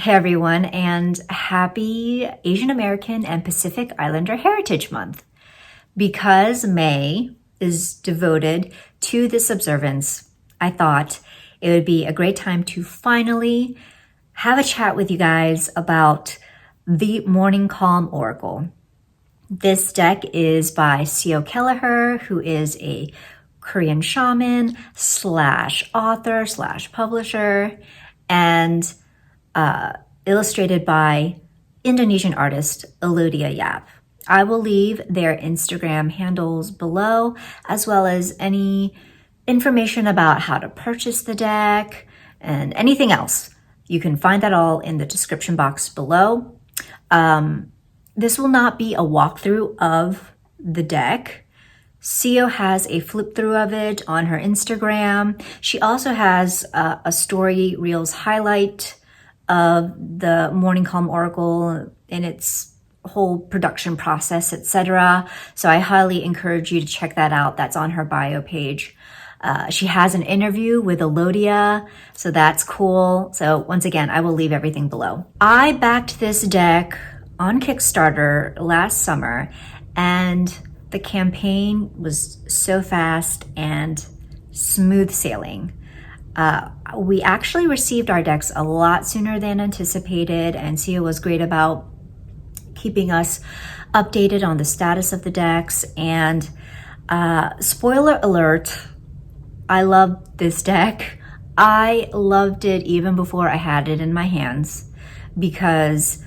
Hey everyone, and happy Asian American and Pacific Islander Heritage Month. Because May is devoted to this observance, I thought it would be a great time to finally have a chat with you guys about the Morning Calm Oracle. This deck is by Kelleher, who is a Korean shaman slash author slash publisher, and illustrated by Indonesian artist Alodia Yap. I will leave their Instagram handles below, as well as any information about how to purchase the deck and anything else. You can find that all in the description box below. This will not be a walkthrough of the deck. Sio has a flip through of it on her Instagram. She also has a story reels highlight of the Morning Calm Oracle in its whole production process, etc. So I highly encourage you to check that out. That's on her bio page. She has an interview with Alodia, so that's cool. So once again, I will leave everything below. I backed this deck on Kickstarter last summer, and the campaign was so fast and smooth sailing. We actually received our decks a lot sooner than anticipated, and Sia was great about keeping us updated on the status of the decks. And spoiler alert, I love this deck. I loved it even before I had it in my hands, because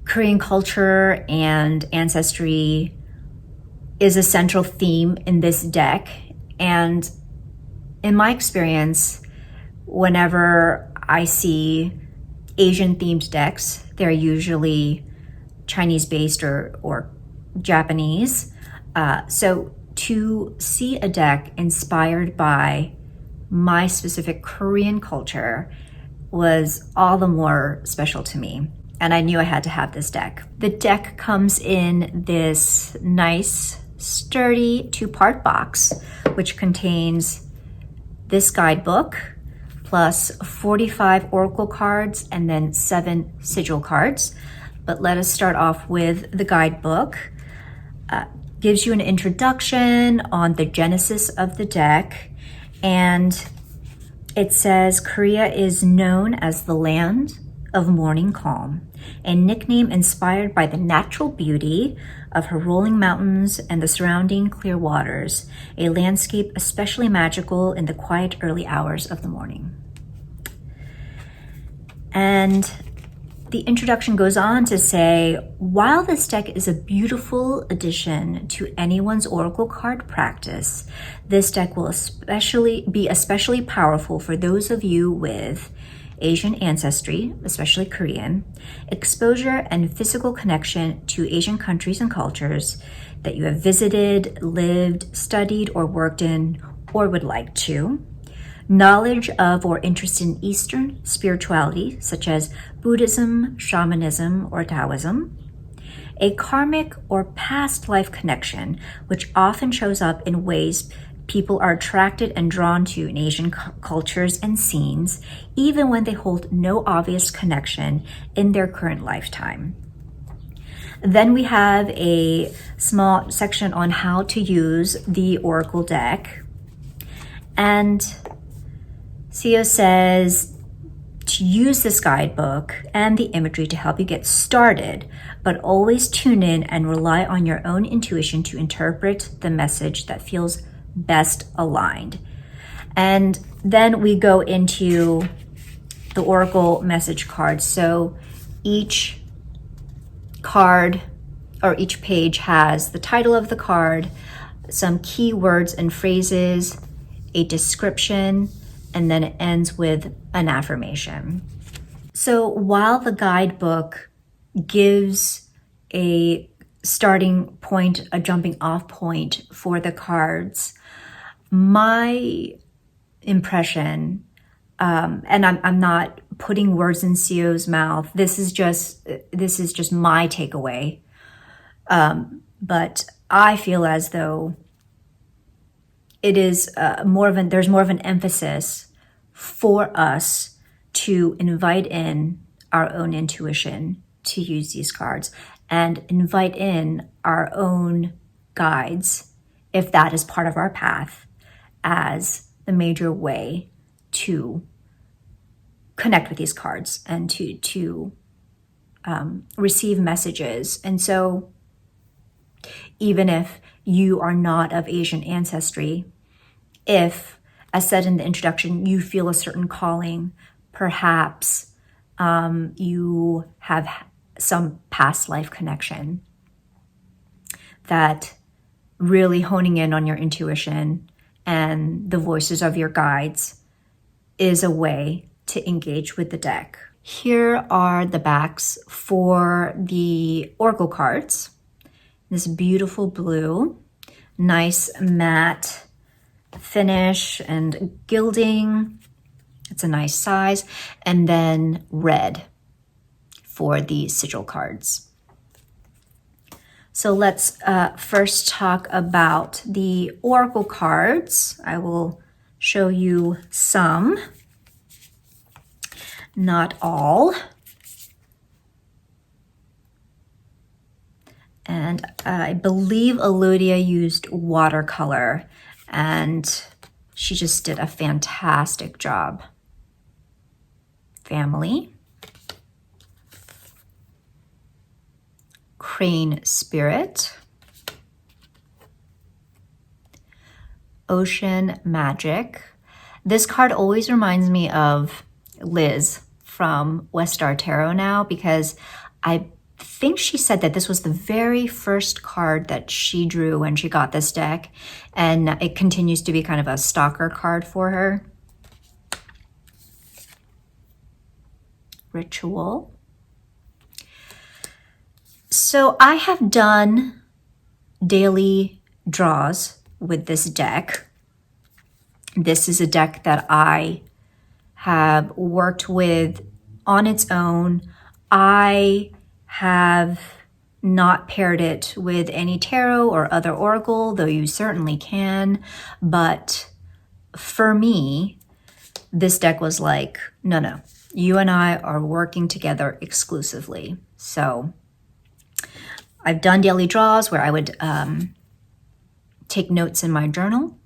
Korean culture and ancestry is a central theme in this deck. And in my experience, whenever I see Asian themed decks, they're usually Chinese based or Japanese. So to see a deck inspired by my specific Korean culture was all the more special to me. And I knew I had to have this deck. The deck comes in this nice, sturdy 2-part box, which contains this guidebook plus 45 oracle cards and then 7 sigil cards. But let us start off with the guidebook. Gives you an introduction on the genesis of the deck, and it says Korea is known as the land of morning calm, a nickname inspired by the natural beauty of her rolling mountains and the surrounding clear waters, a landscape especially magical in the quiet early hours of the morning. And the introduction goes on to say, while this deck is a beautiful addition to anyone's oracle card practice, this deck will be especially powerful for those of you with Asian ancestry, especially Korean, exposure and physical connection to Asian countries and cultures that you have visited, lived, studied, or worked in, or would like to. Knowledge of or interest in Eastern spirituality, such as Buddhism, shamanism, or Taoism. A karmic or past life connection, which often shows up in ways people are attracted and drawn to in Asian cultures and scenes, even when they hold no obvious connection in their current lifetime. Then we have a small section on how to use the Oracle deck. And Sio says to use this guidebook and the imagery to help you get started, but always tune in and rely on your own intuition to interpret the message that feels best aligned. And then we go into the Oracle message cards. So each card or each page has the title of the card, some key words and phrases, a description, and then it ends with an affirmation. So while the guidebook gives a starting point, a jumping off point for the cards, my impression, and I'm not putting words in Sio's mouth, this is just my takeaway, but I feel as though it is there's more of an emphasis for us to invite in our own intuition to use these cards and invite in our own guides, if that is part of our path, as the major way to connect with these cards and to receive messages. And so even if you are not of Asian ancestry, if, as said in the introduction, you feel a certain calling, perhaps you have some past life connection, that really honing in on your intuition and the voices of your guides is a way to engage with the deck. Here are the backs for the Oracle cards. This beautiful blue, nice matte finish and gilding. It's a nice size. And then red for the sigil cards. So let's first talk about the Oracle cards. I will show you some, not all. And I believe Alodia used watercolor, and she just did a fantastic job. Family. Crane Spirit. Ocean Magic. This card always reminds me of Liz from West Star Tarot now, because I think she said that this was the very first card that she drew when she got this deck, and it continues to be kind of a stalker card for her. Ritual. So I have done daily draws with this deck. This is a deck that I have worked with on its own. I have not paired it with any tarot or other oracle, though you certainly can. But for me, this deck was like, no, you and I are working together exclusively. So I've done daily draws where I would take notes in my journal.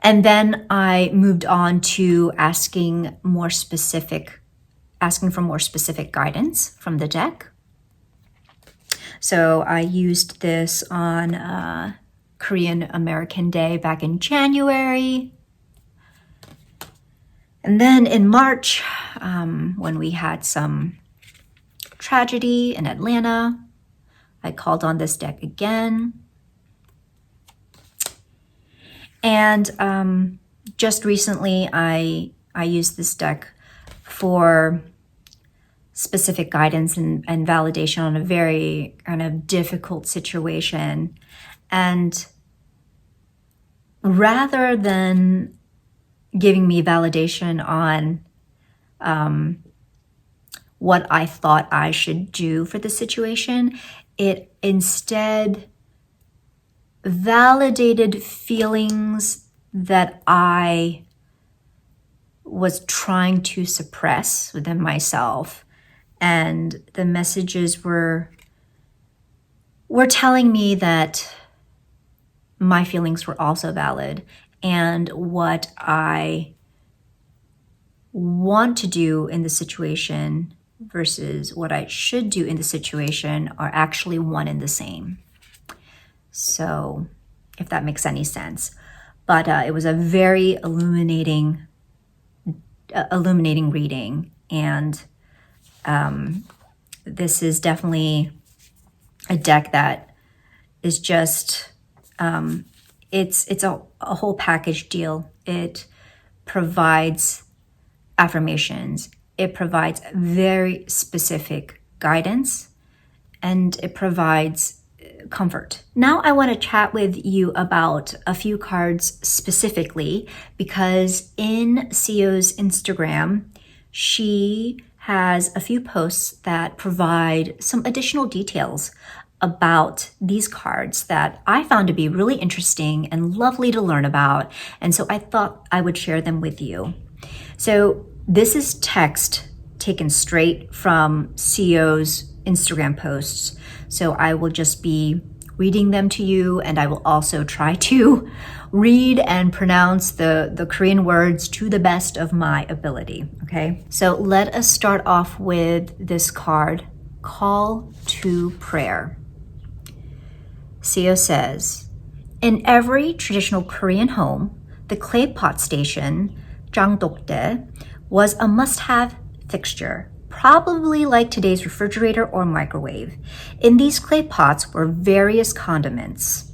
And then I moved on to asking for more specific guidance from the deck. So I used this on Korean American Day back in January. And then in March, when we had some tragedy in Atlanta, I called on this deck again. And just recently, I used this deck for specific guidance and validation on a very kind of difficult situation. And rather than giving me validation on what I thought I should do for the situation, it instead validated feelings that I was trying to suppress within myself. And the messages were telling me that my feelings were also valid, and what I want to do in the situation versus what I should do in the situation are actually one and the same. So if that makes any sense. But it was a very illuminating reading. And this is definitely a deck that is just, it's a whole package deal. It provides affirmations. It provides very specific guidance, and it provides comfort. Now I want to chat with you about a few cards specifically, because in Sio's Instagram, she has a few posts that provide some additional details about these cards that I found to be really interesting and lovely to learn about. And so I thought I would share them with you. So this is text taken straight from CEO's Instagram posts. So I will just be reading them to you, and I will also try to read and pronounce the Korean words to the best of my ability, okay? So let us start off with this card, Call to Prayer. CEO says, in every traditional Korean home, the clay pot station, 장독대, was a must-have fixture, probably like today's refrigerator or microwave. In these clay pots were various condiments,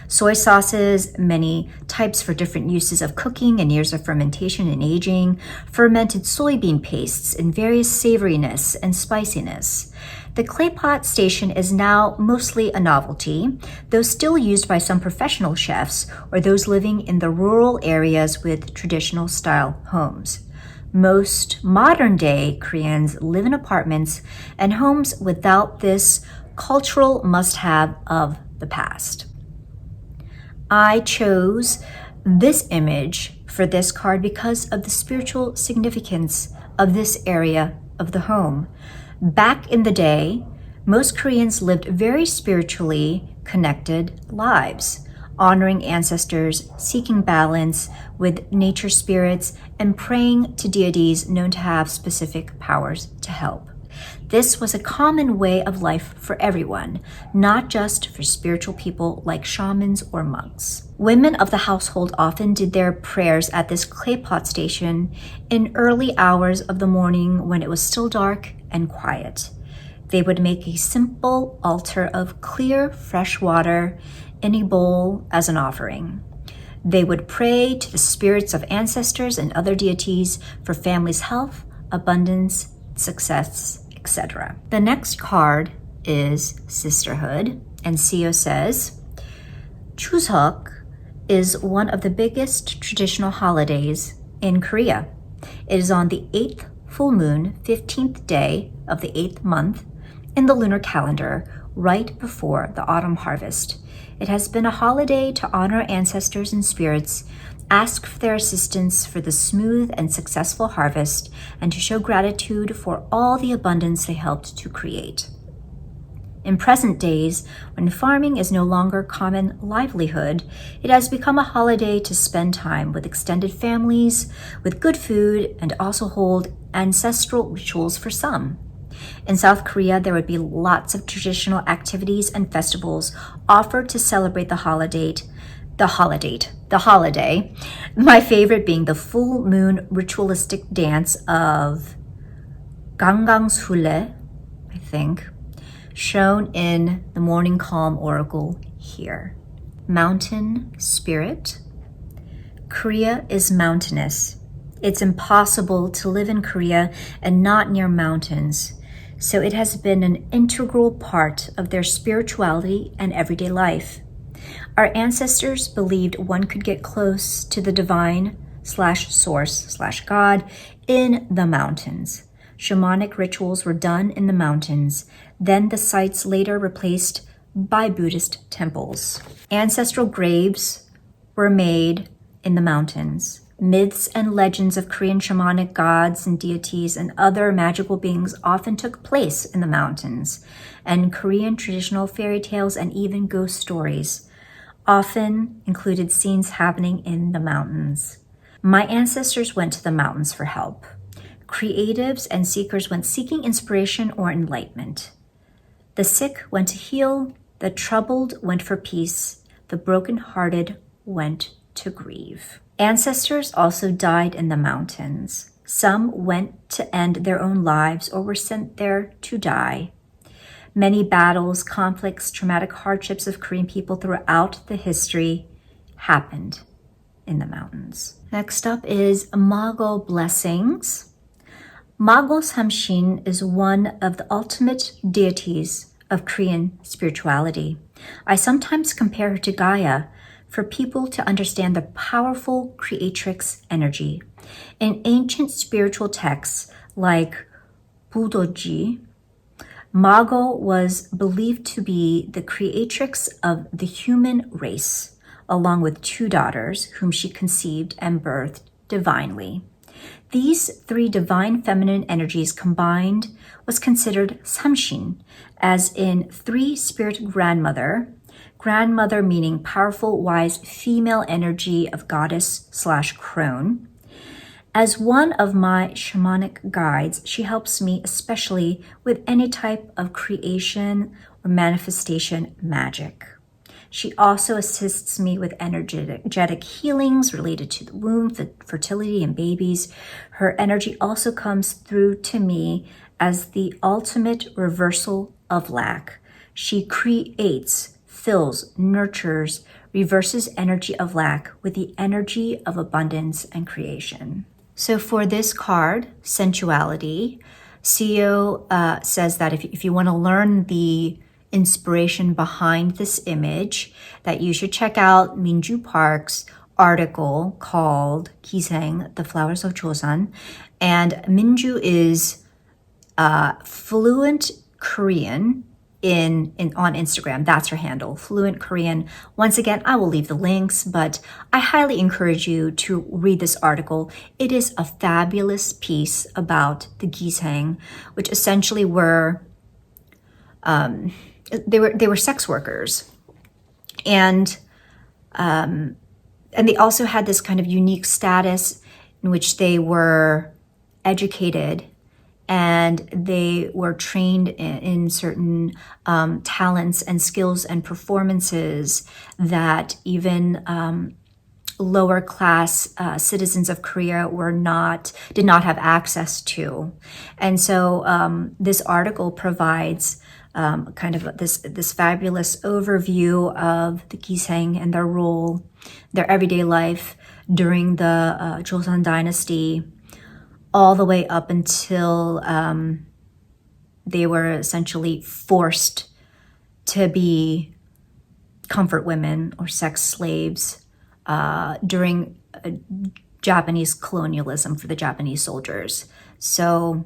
soy sauces, many types for different uses of cooking and years of fermentation and aging, fermented soybean pastes in various savoriness and spiciness. The clay pot station is now mostly a novelty, though still used by some professional chefs or those living in the rural areas with traditional style homes. Most modern-day Koreans live in apartments and homes without this cultural must-have of the past. I chose this image for this card because of the spiritual significance of this area of the home. Back in the day, most Koreans lived very spiritually connected lives, honoring ancestors, seeking balance with nature spirits, and praying to deities known to have specific powers to help. This was a common way of life for everyone, not just for spiritual people like shamans or monks. Women of the household often did their prayers at this clay pot station in early hours of the morning when it was still dark and quiet. They would make a simple altar of clear, fresh water in a bowl as an offering. They would pray to the spirits of ancestors and other deities for family's health, abundance, success, etc. The next card is Sisterhood, and CEO says, Chuseok is one of the biggest traditional holidays in Korea. It is on the 8th full moon, 15th day of the 8th month in the lunar calendar, right before the autumn harvest. It has been a holiday to honor ancestors and spirits, ask for their assistance for the smooth and successful harvest, and to show gratitude for all the abundance they helped to create. In present days, when farming is no longer common livelihood, it has become a holiday to spend time with extended families, with good food, and also hold ancestral rituals for some. In South Korea, there would be lots of traditional activities and festivals offered to celebrate the holiday. My favorite being the full moon ritualistic dance of Gangangsule, I think, shown in the Morning Calm Oracle here. Mountain spirit. Korea is mountainous. It's impossible to live in Korea and not near mountains, so it has been an integral part of their spirituality and everyday life. Our ancestors believed one could get close to the divine/source/God in the mountains. Shamanic rituals were done in the mountains, then the sites later replaced by Buddhist temples. Ancestral graves were made in the mountains. Myths and legends of Korean shamanic gods and deities and other magical beings often took place in the mountains, and Korean traditional fairy tales and even ghost stories often included scenes happening in the mountains. My ancestors went to the mountains for help. Creatives and seekers went seeking inspiration or enlightenment. The sick went to heal, the troubled went for peace, the brokenhearted went to grieve. Ancestors also died in the mountains. Some went to end their own lives or were sent there to die. Many battles, conflicts, traumatic hardships of Korean people throughout the history happened in the mountains. Next up is Mago blessings. Mago Samshin is one of the ultimate deities of Korean spirituality. I sometimes compare her to Gaia for people to understand the powerful creatrix energy. In ancient spiritual texts like Budoji, Mago was believed to be the creatrix of the human race, along with two daughters whom she conceived and birthed divinely. These three divine feminine energies combined was considered samshin, as in three spirit grandmother. Grandmother meaning powerful, wise female energy of goddess / crone. As one of my shamanic guides, she helps me especially with any type of creation or manifestation magic. She also assists me with energetic healings related to the womb, fertility, and babies. Her energy also comes through to me as the ultimate reversal of lack. She creates, fills, nurtures, reverses energy of lack with the energy of abundance and creation. So for this card, Sensuality, CEO says that if you want to learn the inspiration behind this image, that you should check out Minju Park's article called Kiseng, The Flowers of Joseon. And Minju is fluent Korean on Instagram. That's her handle, Fluent Korean. Once again, I will leave the links, but I highly encourage you to read this article. It is a fabulous piece about the Gisang, which essentially were they were sex workers, and they also had this kind of unique status in which they were educated and they were trained in certain talents and skills and performances that even lower class citizens of Korea did not have access to. And so this article provides kind of this fabulous overview of the Gisang and their role, their everyday life during the Joseon dynasty, all the way up until they were essentially forced to be comfort women or sex slaves during Japanese colonialism for the Japanese soldiers. So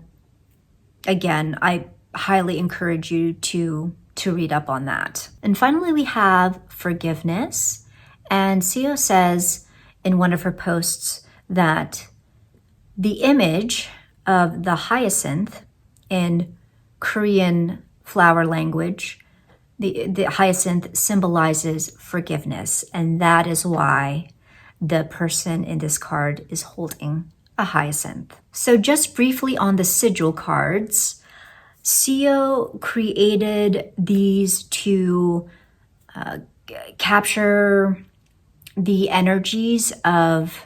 again, I highly encourage you to read up on that. And finally, we have forgiveness. And Seo says in one of her posts that the image of the hyacinth in Korean flower language, the hyacinth symbolizes forgiveness. And that is why the person in this card is holding a hyacinth. So just briefly on the sigil cards, Seo created these to capture the energies of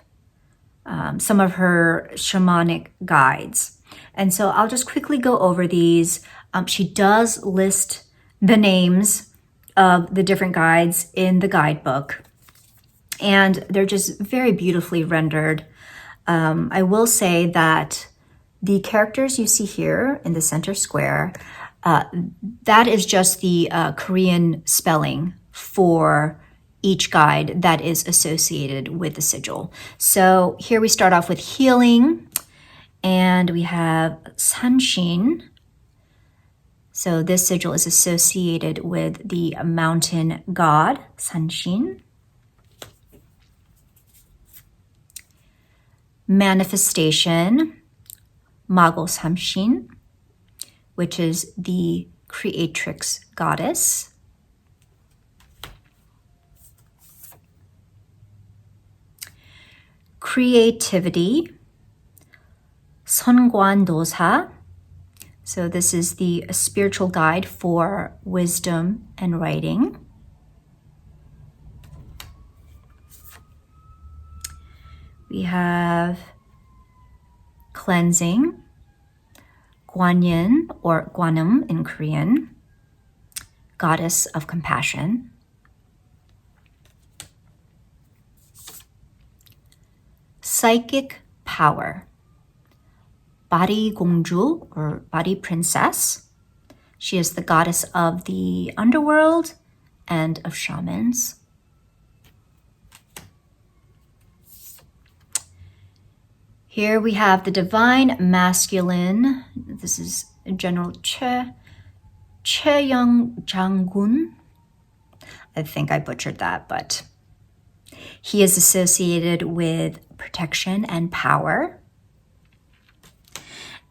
some of her shamanic guides. And so I'll just quickly go over these. She does list the names of the different guides in the guidebook, and they're just very beautifully rendered. I will say that the characters you see here in the center square, that is just the Korean spelling for each guide that is associated with the sigil. So here we start off with healing, and we have Sanshin. So this sigil is associated with the mountain god, Sanshin. Manifestation, Mago Samshin, which is the creatrix goddess. Creativity, Seongkwan-dosa. So this is the spiritual guide for wisdom and writing. We have cleansing, Gwanyin or Gwanum in Korean, goddess of compassion. Psychic power, Bari Gongju or Bari Princess. She is the goddess of the underworld and of shamans. Here we have the divine masculine. This is General Cheyoung Jang-gun. I think I butchered that, but he is associated with protection and power.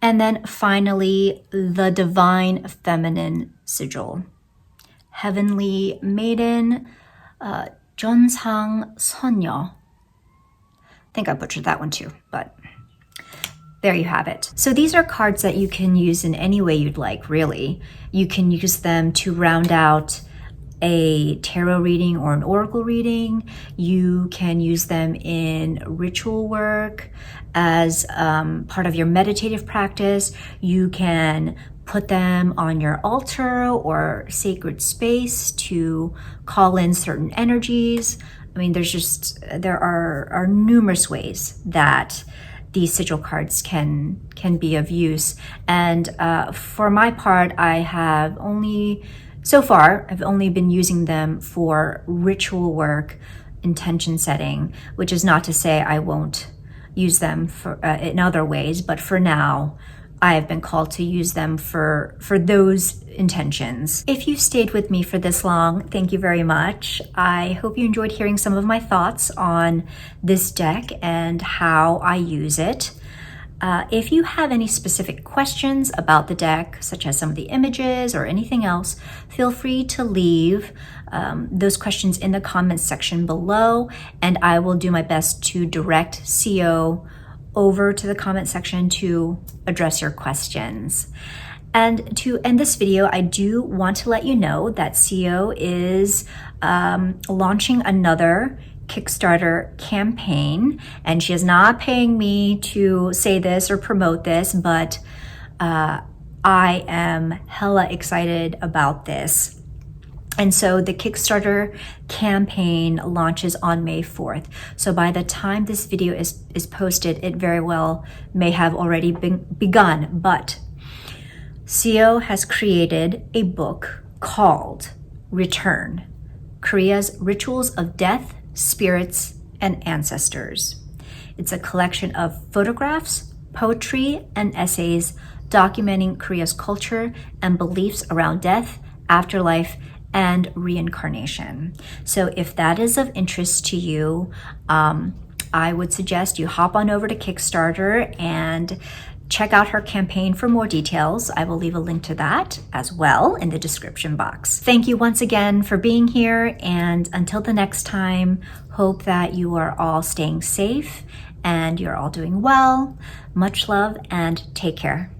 And then finally, the Divine Feminine Sigil. Heavenly Maiden, Jeonsang Sonyo. I think I butchered that one too, but there you have it. So these are cards that you can use in any way you'd like, really. You can use them to round out a tarot reading or an oracle reading. You can use them in ritual work as part of your meditative practice. You can put them on your altar or sacred space to call in certain energies. I mean, there are numerous ways that these sigil cards can be of use. And for my part, I've only been using them for ritual work, intention setting, which is not to say I won't use them for in other ways, but for now, I have been called to use them for those intentions. If you stayed with me for this long, thank you very much. I hope you enjoyed hearing some of my thoughts on this deck and how I use it. If you have any specific questions about the deck, such as some of the images or anything else, feel free to leave those questions in the comments section below, and I will do my best to direct CO over to the comment section to address your questions. And to end this video, I do want to let you know that CO is launching another Kickstarter campaign, and she is not paying me to say this or promote this, but I am hella excited about this. And so the Kickstarter campaign launches on May 4th. So by the time this video is posted, it very well may have already begun. But CO has created a book called Return, Korea's Rituals of Death, Spirits, and Ancestors. It's a collection of photographs, poetry, and essays documenting Korea's culture and beliefs around death, afterlife, and reincarnation. So if that is of interest to you, I would suggest you hop on over to Kickstarter and check out her campaign for more details. I will leave a link to that as well in the description box. Thank you once again for being here, and until the next time, hope that you are all staying safe and you're all doing well. Much love and take care.